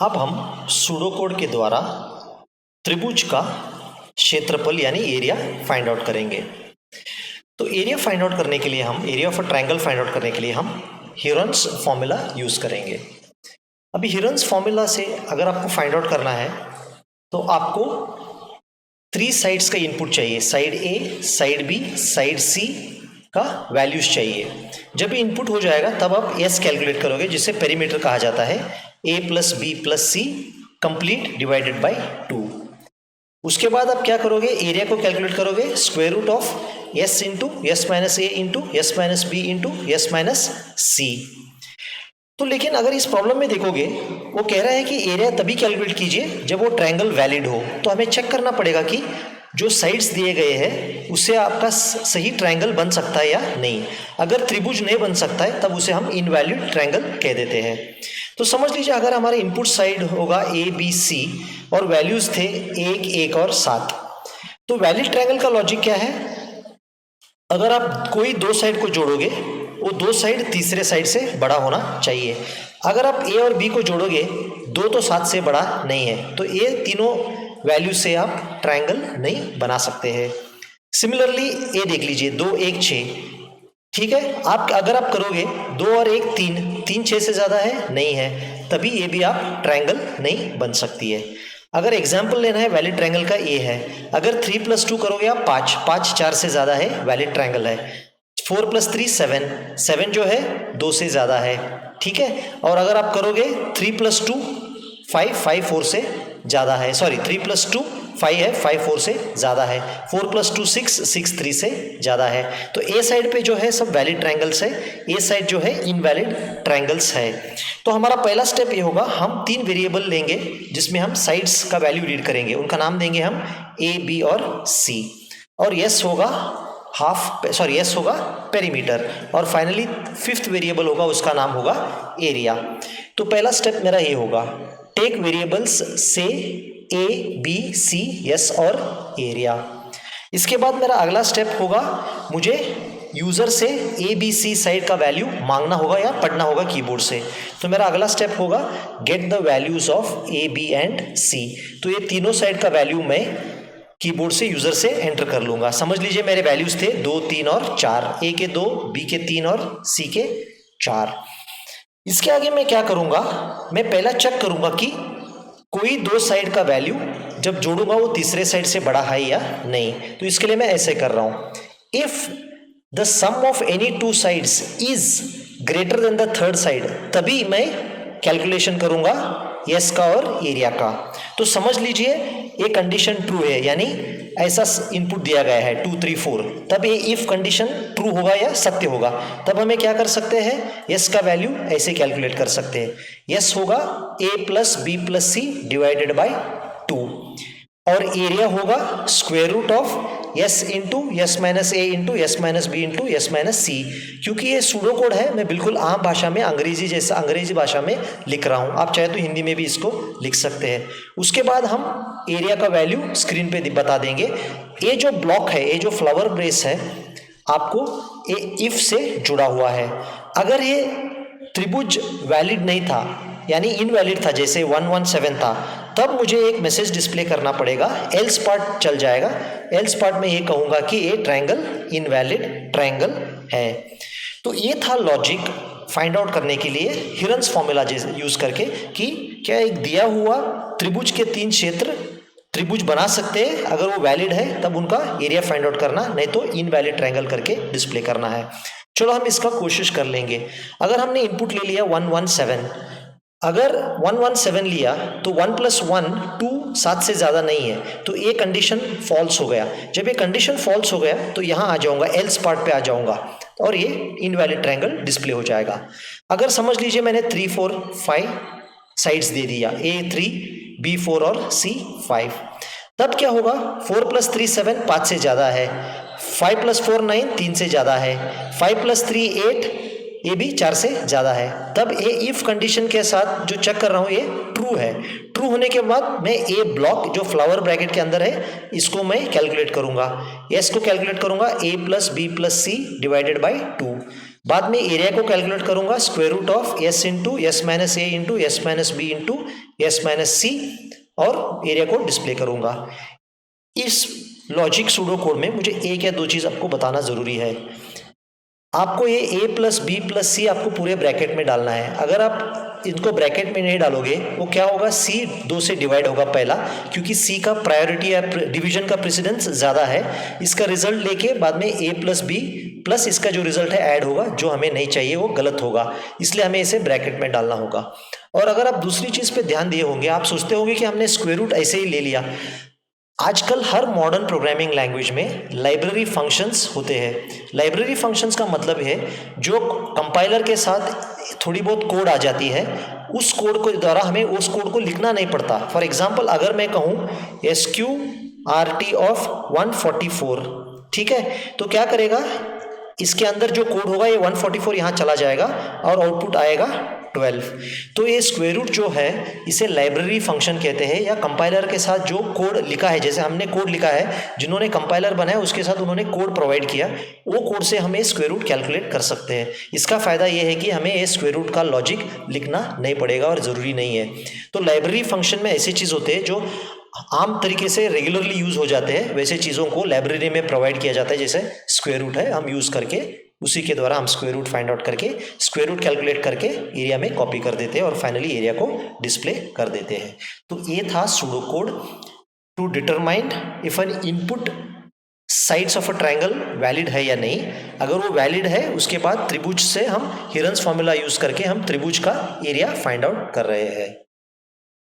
अब हम pseudo code के द्वारा त्रिभुज का क्षेत्रफल यानी एरिया फाइंड आउट करेंगे। तो एरिया फाइंड आउट करने के लिए हम area of a triangle find out करने के लिए हम हीरोन्स फॉर्मूला यूज करेंगे। अभी हीरोन्स फॉर्मूला से अगर आपको फाइंड आउट करना है तो आपको 3 साइड्स का इनपुट चाहिए, साइड ए, साइड बी, साइड सी का वैल्यूज चाहिए। जब ये इनपुट हो जाएगा तब आप एस कैलकुलेट करोगे, जिसे पेरीमीटर कहा जाता है, A plus B plus C complete divided by 2। उसके बाद आप क्या करोगे, एरिया को कैलकुलेट करोगे, square root of S into S minus A into S minus B into S minus C. तो लेकिन अगर इस प्रॉब्लम में देखोगे, वो कह रहा है कि एरिया तभी कैलकुलेट कीजिए जब वो ट्रायंगल वैलिड हो। तो हमें चेक करना पड़ेगा कि जो साइड्स दिए गए हैं उससे आपका सही ट्रायंगल बन सकता है या नहीं। अगर त्रिभुज नहीं बन सकता है तब उसे हम इनवैलिड ट्रायंगल कह देते हैं। तो समझ लीजिए, अगर हमारे इनपुट साइड होगा ए बी सी और वैल्यूज थे 1, 1 और 7, तो वैलिड ट्रायंगल का लॉजिक क्या है, अगर आप कोई दो साइड को जोड़ोगे वो दो साइड तीसरे साइड से बड़ा होना चाहिए। अगर आप ए और बी को जोड़ोगे, 2 तो 7 से बड़ा नहीं है, तो ये तीनों वैल्यू से आप ट्रायंगल नहीं बना सकते हैं। सिमिलरली ए देख लीजिए, 2, 1, 6, ठीक है। आप अगर आप करोगे 2 और 1, 3, 3 6 से ज़्यादा है, नहीं है, तभी ये भी आप ट्रायंगल नहीं बन सकती है। अगर एग्जाम्पल लेना है वैलिड ट्रायंगल का, ए है। अगर 3 + 2 करोगे आप 5, 5 4 से ज़्यादा है, वैलिड ट्रायंगल है। 4 + 3 7, 7 जो है 2 से ज़्यादा है, ठीक है। और अगर आप करोगे 3 + 2 5, 5 4 से ज़्यादा है, सॉरी 3 + 2 5 है, 5 4 से ज़्यादा है। 4 + 2 6, 6 3 से ज़्यादा है। तो ए साइड पे जो है सब वैलिड ट्रायंगल्स है, ए साइड जो है इनवैलिड ट्रायंगल्स है। तो हमारा पहला स्टेप ये होगा, हम 3 वेरिएबल लेंगे जिसमें हम साइड्स का वैल्यू रीड करेंगे। उनका नाम देंगे हम ए, बी और सी। और यस होगा यस होगा पेरीमीटर। और फाइनली 5th वेरिएबल होगा, उसका नाम होगा एरिया। तो पहला स्टेप मेरा ये होगा, टेक वेरिएबल्स से ए बी सी यस और एरिया। इसके बाद मेरा अगला स्टेप होगा, मुझे यूज़र से ए बी सी साइड का वैल्यू मांगना होगा या पढ़ना होगा कीबोर्ड से। तो मेरा अगला स्टेप होगा, get the values of A B and C. तो ये तीनों साइड का वैल्यू मैं कीबोर्ड से यूज़र से एंटर कर लूँगा। समझ लीजिए मेरे वैल्यूज़ थे 2, 3 और 4, ए के 2, बी के 3 और सी के 4। इसके आगे मैं क्या करूँगा, मैं पहला चेक करूँगा कि कोई दो साइड का वैल्यू जब जोड़ूंगा वो तीसरे साइड से बड़ा है या नहीं। तो इसके लिए मैं ऐसे कर रहा हूँ, if the sum of any 2 sides is greater than the third side, तभी मैं कैलकुलेशन करूँगा यस का और एरिया का। तो समझ लीजिए ये कंडीशन ट्रू है, यानी ऐसा इनपुट दिया गया है 2, 3, 4, तब ये इफ कंडीशन ट्रू होगा या सत्य होगा। तब हमें क्या कर सकते हैं, यस का वैल्यू ऐसे कैलकुलेट कर सकते हैं, यस होगा a + b + c divided by 2 और एरिया होगा square root of S into S minus A into S minus B into S minus C. क्योंकि ये सूडो कोड है, मैं बिल्कुल आम भाषा में अंग्रेजी भाषा में लिख रहा हूँ, आप चाहे तो हिंदी में भी इसको लिख सकते हैं। उसके बाद हम एरिया का वैल्यू स्क्रीन पे बता देंगे। ये जो ब्लॉक है, ये जो फ्लावर ब्रेस है, आपको ये इफ से जुड़ा हुआ है। अगर ये त्रिभुज वैलिड नहीं था यानी इनवैलिड था, जैसे 117 था, तब मुझे एक मैसेज डिस्प्ले करना पड़ेगा, एल्स पार्ट चल जाएगा। एल्स पार्ट में ये कहूँगा कि ये ट्रायंगल इनवैलिड ट्रायंगल है। तो ये था लॉजिक फाइंड आउट करने के लिए हीरोन्स फॉर्मूला यूज करके कि क्या एक दिया हुआ त्रिभुज के 3 क्षेत्र त्रिभुज बना सकते हैं। अगर वो वैलिड है तब उनका एरिया फाइंड आउट करना, नहीं तो इनवैलिड ट्रायंगल करके डिस्प्ले करना है। चलो हम इसका कोशिश कर लेंगे। अगर हमने इनपुट ले लिया 117, अगर 117 लिया तो 1 + 1 2, 7 से ज़्यादा नहीं है, तो ये कंडीशन फॉल्स हो गया। जब ये कंडीशन फॉल्स हो गया तो यहाँ आ जाऊँगा, एल्स पार्ट पे आ जाऊँगा और ये इनवैलिड ट्रायंगल डिस्प्ले हो जाएगा। अगर समझ लीजिए मैंने 3, 4, 5 साइड्स दे दिया, A3, B4 और C5, तब क्या होगा, 4 + 3 7, 5 से ज़्यादा है, 5 + 4 9, 3 से ज़्यादा है, 5 + 3 8, ये भी 4 से ज़्यादा है। तब ये इफ कंडीशन के साथ जो चेक कर रहा हूँ ये ट्रू है। ट्रू होने के बाद मैं ए ब्लॉक जो फ्लावर ब्रैकेट के अंदर है इसको मैं कैलकुलेट करूँगा, यस को कैलकुलेट करूँगा, a + b + c divided by 2। बाद में एरिया को कैलकुलेट करूंगा square root of S into S minus A into S minus B into S minus C और एरिया को डिस्प्ले करूंगा। इस लॉजिक सूडो कोड में मुझे एक या दो चीज आपको बताना जरूरी है। आपको ये ए प्लस बी प्लस सी आपको पूरे ब्रैकेट में डालना है। अगर आप इनको ब्रैकेट में नहीं डालोगे वो क्या होगा, सी 2 से डिवाइड होगा पहला, क्योंकि सी का प्रायोरिटी या डिवीजन का प्रेसिडेंस ज़्यादा है। इसका रिजल्ट लेके बाद में ए प्लस बी प्लस इसका जो रिजल्ट है ऐड होगा, जो हमें नहीं चाहिए वो गलत होगा, इसलिए हमें इसे ब्रैकेट में डालना होगा। और अगर आप दूसरी चीज़ पे ध्यान दिए होंगे, आप सोचते होंगे कि हमने स्क्वायर रूट ऐसे ही ले लिया। आजकल हर मॉडर्न प्रोग्रामिंग लैंग्वेज में लाइब्रेरी फंक्शंस होते हैं। लाइब्रेरी फंक्शंस का मतलब है जो कंपाइलर के साथ थोड़ी बहुत कोड आ जाती है, उस कोड को द्वारा हमें उस कोड को लिखना नहीं पड़ता। फॉर एग्जांपल अगर मैं कहूँ SQRT ऑफ 144, ठीक है, तो क्या करेगा, इसके अंदर जो कोड होगा ये 144 यहाँ चला जाएगा और आउटपुट आएगा 12। तो ये स्क्वायर रूट जो है इसे लाइब्रेरी फंक्शन कहते हैं, या कंपाइलर के साथ जो कोड लिखा है, जैसे हमने कोड लिखा है, जिन्होंने कंपाइलर बनाया उसके साथ उन्होंने कोड प्रोवाइड किया, वो कोड से हमें स्क्वायर रूट कैलकुलेट कर सकते हैं। इसका फ़ायदा ये है कि हमें ये स्क्वायर रूट का लॉजिक लिखना नहीं पड़ेगा और ज़रूरी नहीं है। तो लाइब्रेरी फंक्शन में ऐसी चीज़ होते हैं जो आम तरीके से रेगुलरली यूज़ हो जाते हैं, वैसे चीज़ों को लाइब्रेरी में प्रोवाइड किया जाता है। जैसे स्क्वायर रूट है, हम यूज़ करके उसी के द्वारा हम स्क्वायर रूट फाइंड आउट करके स्क्वायर रूट कैलकुलेट करके एरिया में कॉपी कर देते हैं और फाइनली एरिया को डिस्प्ले कर देते हैं। तो ये था pseudo code to determine if an input sides of a triangle valid है या नहीं। अगर वो वैलिड है उसके बाद त्रिभुज से हम हिरन्स फॉर्मूला यूज़ करके हम त्रिभुज का एरिया फाइंड आउट कर रहे हैं।